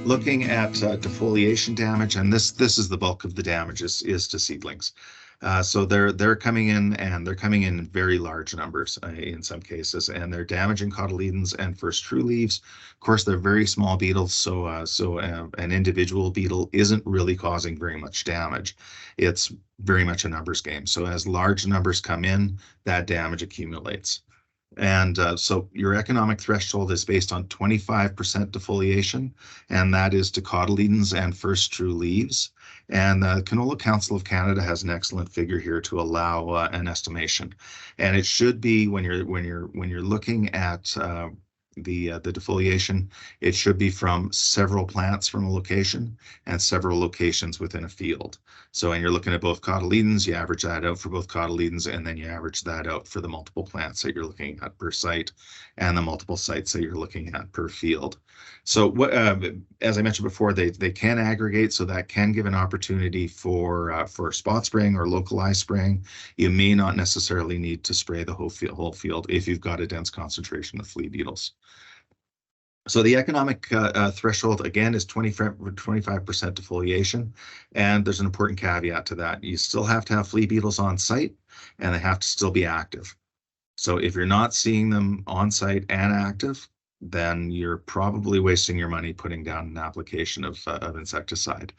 looking at defoliation damage, and this is the bulk of the damage is to seedlings. So they're coming in, and they're coming in very large numbers in some cases, and they're damaging cotyledons and first true leaves. Of course, they're very small beetles, so an individual beetle isn't really causing very much damage. It's very much a numbers game. So as large numbers come in, that damage accumulates. And so your economic threshold is based on 25% defoliation, and that is to cotyledons and first true leaves. And the Canola Council of Canada has an excellent figure here to allow an estimation. And it should be when you're looking at the defoliation, it should be from several plants from a location and several locations within a field. So when you're looking at both cotyledons, you average that out for both cotyledons, and then you average that out for the multiple plants that you're looking at per site and the multiple sites that you're looking at per field. So what, as I mentioned before, they can aggregate, so that can give an opportunity for spot spraying or localized spraying. You may not necessarily need to spray the whole field if you've got a dense concentration of flea beetles. So the economic threshold, again, is 25% defoliation, and there's an important caveat to that. You still have to have flea beetles on site, and they have to still be active. So if you're not seeing them on site and active, then you're probably wasting your money putting down an application of insecticide.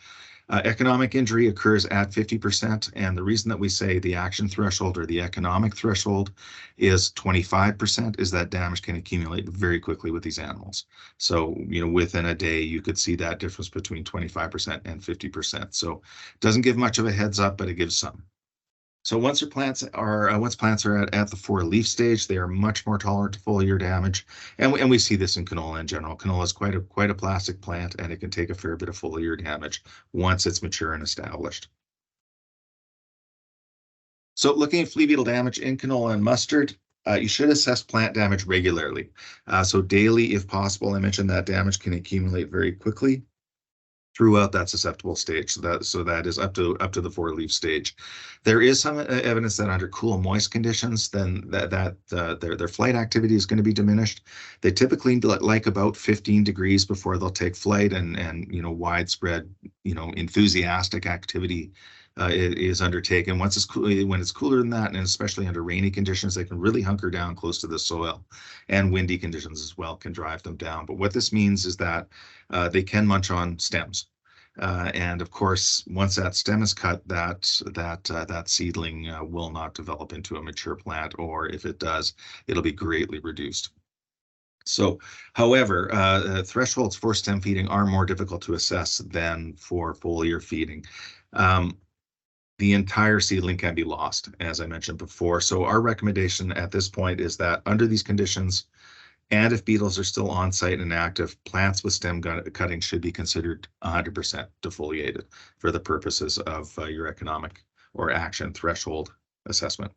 Economic injury occurs at 50%, and the reason that we say the action threshold or the economic threshold is 25% is that damage can accumulate very quickly with these animals. So, within a day, you could see that difference between 25% and 50%. So it doesn't give much of a heads up, but it gives some. So once plants are at the 4-leaf stage, they are much more tolerant to foliar damage, and we see this in canola in general. Canola is quite a plastic plant, and it can take a fair bit of foliar damage once it's mature and established. So looking at flea beetle damage in canola and mustard, you should assess plant damage regularly. So daily, if possible. I mentioned that damage can accumulate very quickly throughout that susceptible stage. So that is up to the 4-leaf stage. There is some evidence that under cool, moist conditions, then their flight activity is going to be diminished. They typically like about 15 degrees before they'll take flight, and widespread enthusiastic activity is undertaken. When it's cooler than that, and especially under rainy conditions, they can really hunker down close to the soil, and windy conditions as well can drive them down. But what this means is that they can munch on stems. And of course, once that stem is cut, that seedling will not develop into a mature plant, or if it does, it'll be greatly reduced. So, however, thresholds for stem feeding are more difficult to assess than for foliar feeding. The entire seedling can be lost, as I mentioned before. So our recommendation at this point is that under these conditions, and if beetles are still on site and active, plants with stem cutting should be considered 100% defoliated for the purposes of your economic or action threshold assessment.